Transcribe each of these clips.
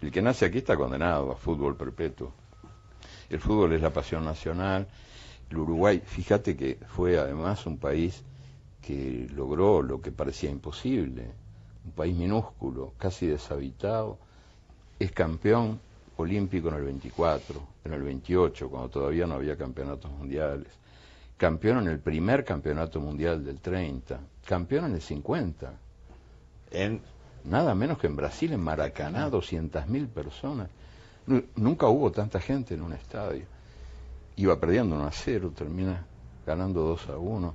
El que nace aquí está condenado a fútbol perpetuo. El fútbol es la pasión nacional. El Uruguay, fíjate que fue además un país que logró lo que parecía imposible, un país minúsculo, casi deshabitado, es campeón olímpico en el 24, en el 28, cuando todavía no había campeonatos mundiales, campeón en el primer campeonato mundial del 30, campeón en el 50, en nada menos que en Brasil, en Maracaná, 200.000 personas. Nunca hubo tanta gente en un estadio. Iba perdiendo 1-0, termina ganando 2-1.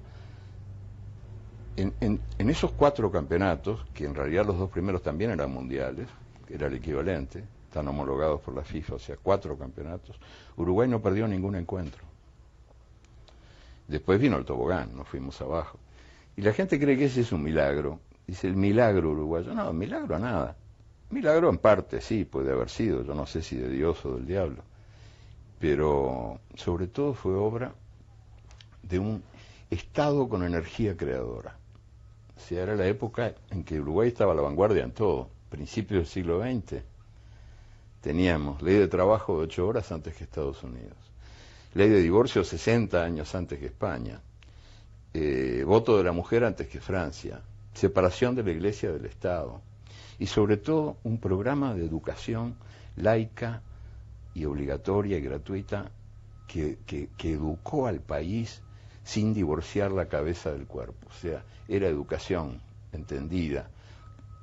En esos 4 campeonatos, que en realidad los 2 primeros también eran mundiales, era el equivalente, están homologados por la FIFA, o sea, 4 campeonatos, Uruguay no perdió ningún encuentro. Después vino el tobogán, nos fuimos abajo. Y la gente cree que ese es un milagro. Dice, el milagro uruguayo. No, milagro nada. Milagro en parte, sí, puede haber sido, yo no sé si de Dios o del diablo. Pero sobre todo fue obra de un Estado con energía creadora. O sea, era la época en que Uruguay estaba a la vanguardia en todo, principios del siglo XX. Teníamos ley de trabajo de 8 horas antes que Estados Unidos, ley de divorcio 60 años antes que España, voto de la mujer antes que Francia, separación de la Iglesia del Estado, y sobre todo un programa de educación laica y obligatoria y gratuita que educó al país sin divorciar la cabeza del cuerpo. O sea, era educación entendida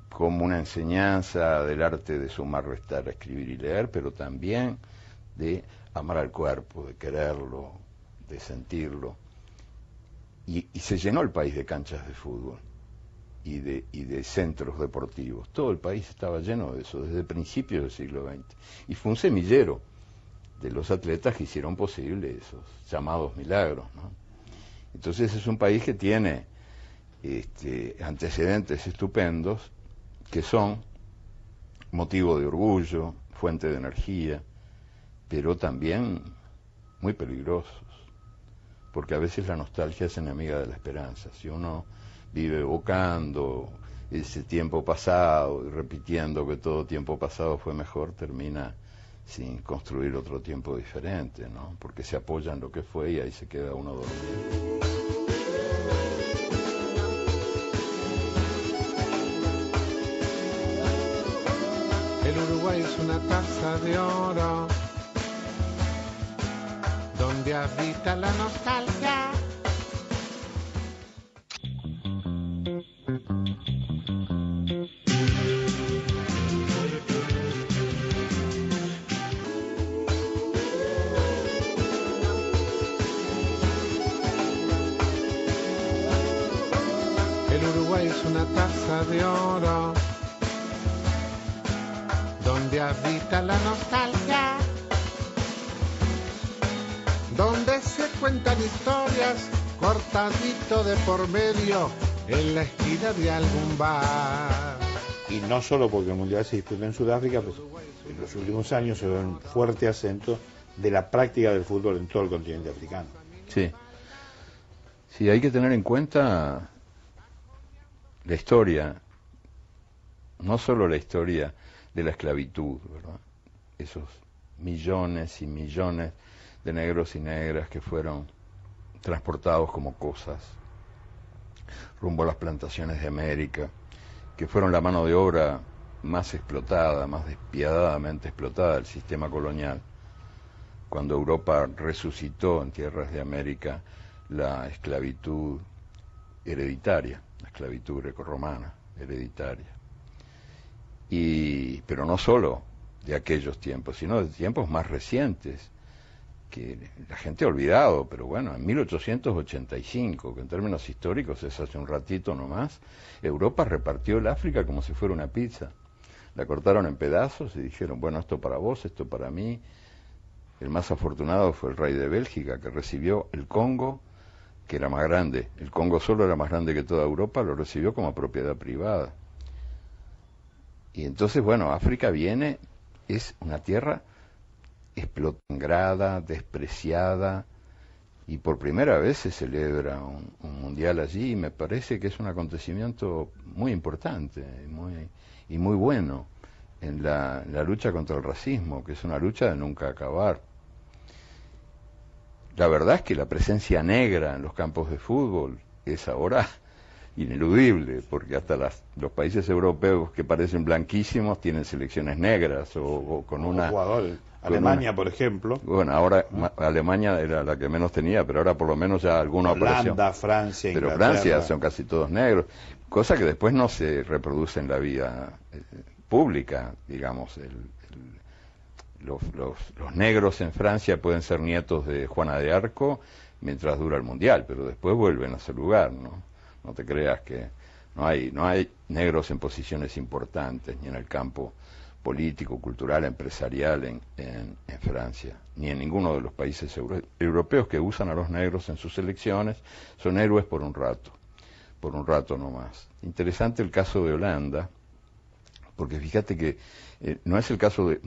como una enseñanza del arte de sumar, restar, escribir y leer, pero también de amar al cuerpo, de quererlo, de sentirlo. Y se llenó el país de canchas de fútbol y de centros deportivos. Todo el país estaba lleno de eso desde principios del siglo XX. Y fue un semillero de los atletas que hicieron posible esos llamados milagros, ¿no? Entonces es un país que tiene antecedentes estupendos que son motivo de orgullo, fuente de energía, pero también muy peligrosos, porque a veces la nostalgia es enemiga de la esperanza. Si uno vive evocando ese tiempo pasado y repitiendo que todo tiempo pasado fue mejor, termina sin construir otro tiempo diferente, ¿no? Porque se apoya en lo que fue y ahí se queda uno dormido. El Uruguay es una taza de oro donde habita la nostalgia. El Uruguay es una taza de oro donde habita la nostalgia, donde se cuentan historias cortadito de por medio en la esquina de algún bar. Y no solo porque el Mundial se disputó en Sudáfrica, pues en los últimos años se ve un fuerte acento de la práctica del fútbol en todo el continente africano. Sí, sí, hay que tener en cuenta la historia, no solo la historia de la esclavitud, ¿verdad? Esos millones y millones de negros y negras que fueron transportados como cosas rumbo a las plantaciones de América, que fueron la mano de obra más explotada, más despiadadamente explotada del sistema colonial, cuando Europa resucitó en tierras de América la esclavitud hereditaria, la esclavitud grecorromana hereditaria. Pero no solo de aquellos tiempos, sino de tiempos más recientes, que la gente ha olvidado, pero bueno, en 1885, que en términos históricos es hace un ratito nomás, Europa repartió el África como si fuera una pizza. La cortaron en pedazos y dijeron, bueno, esto para vos, esto para mí. El más afortunado fue el rey de Bélgica, que recibió el Congo, que era más grande. El Congo solo era más grande que toda Europa, lo recibió como propiedad privada. Y entonces, bueno, África viene, es una tierra explotada, despreciada, y por primera vez se celebra un mundial allí, y me parece que es un acontecimiento muy importante y muy bueno en la lucha contra el racismo, que es una lucha de nunca acabar. La verdad es que la presencia negra en los campos de fútbol es ahora ineludible, porque hasta los países europeos que parecen blanquísimos tienen selecciones negras o con una... jugadores. Alemania, por ejemplo. Bueno, ahora Alemania era la que menos tenía, pero ahora por lo menos ya alguna operación. Holanda, Francia, pero Inglaterra. Francia son casi todos negros, cosa que después no se reproduce en la vida pública, digamos. Los negros en Francia pueden ser nietos de Juana de Arco mientras dura el Mundial, pero después vuelven a ese lugar, ¿no? No te creas que no hay negros en posiciones importantes, ni en el campo político, cultural, empresarial en Francia, ni en ninguno de los países europeos que usan a los negros en sus elecciones. Son héroes por un rato nomás. Interesante el caso de Holanda, porque fíjate que no es el caso de...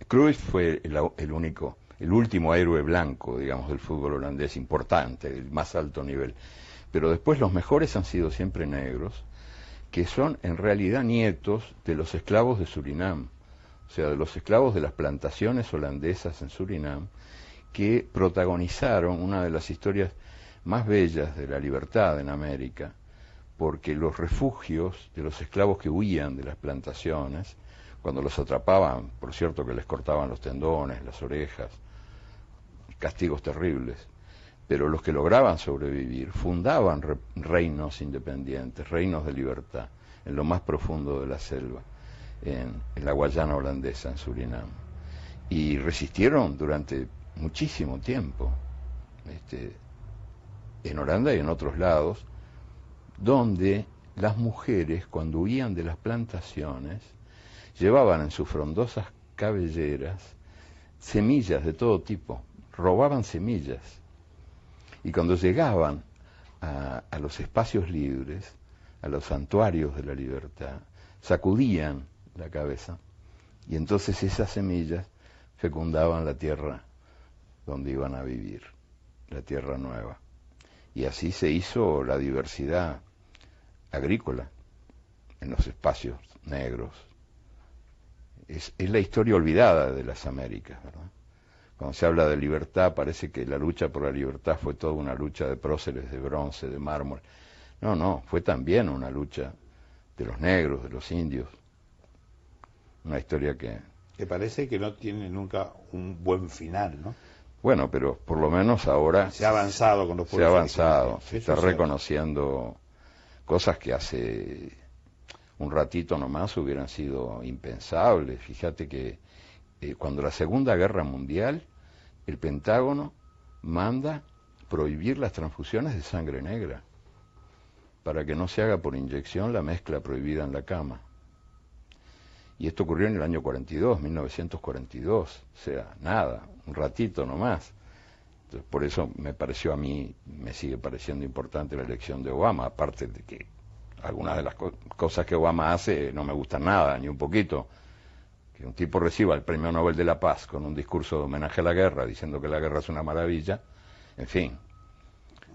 Cruyff fue el último héroe blanco, digamos, del fútbol holandés, importante, el más alto nivel. Pero después los mejores han sido siempre negros, que son en realidad nietos de los esclavos de Surinam, o sea, de los esclavos de las plantaciones holandesas en Surinam, que protagonizaron una de las historias más bellas de la libertad en América, porque los refugios de los esclavos que huían de las plantaciones, cuando los atrapaban, por cierto que les cortaban los tendones, las orejas, castigos terribles, pero los que lograban sobrevivir fundaban reinos independientes, reinos de libertad, en lo más profundo de la selva, en la Guayana holandesa, en Surinam. Y resistieron durante muchísimo tiempo, en Holanda y en otros lados, donde las mujeres, cuando huían de las plantaciones, llevaban en sus frondosas cabelleras semillas de todo tipo, robaban semillas. Y cuando llegaban a los espacios libres, a los santuarios de la libertad, sacudían la cabeza y entonces esas semillas fecundaban la tierra donde iban a vivir, la tierra nueva. Y así se hizo la diversidad agrícola en los espacios negros. Es la historia olvidada de las Américas, ¿verdad? Cuando se habla de libertad, parece que la lucha por la libertad fue toda una lucha de próceres de bronce, de mármol. No, fue también una lucha de los negros, de los indios. Una historia que... Que parece que no tiene nunca un buen final, ¿no? Bueno, pero por lo menos ahora... Se ha avanzado con los pueblos. Se ha avanzado, se está cierto. Reconociendo cosas que hace un ratito nomás hubieran sido impensables. Fíjate que cuando la Segunda Guerra Mundial, el Pentágono manda prohibir las transfusiones de sangre negra para que no se haga por inyección la mezcla prohibida en la cama. Y esto ocurrió en el año 42, 1942, o sea, nada, un ratito nomás. Entonces, por eso me pareció a mí, me sigue pareciendo importante la elección de Obama, aparte de que algunas de las cosas que Obama hace no me gustan nada, ni un poquito. Que un tipo reciba el Premio Nobel de la Paz con un discurso de homenaje a la guerra, diciendo que la guerra es una maravilla, en fin,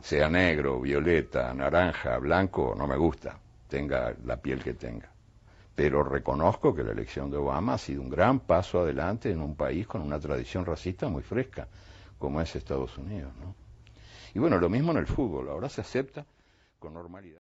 sea negro, violeta, naranja, blanco, no me gusta, tenga la piel que tenga. Pero reconozco que la elección de Obama ha sido un gran paso adelante en un país con una tradición racista muy fresca, como es Estados Unidos, ¿no? Y bueno, lo mismo en el fútbol, ahora se acepta con normalidad.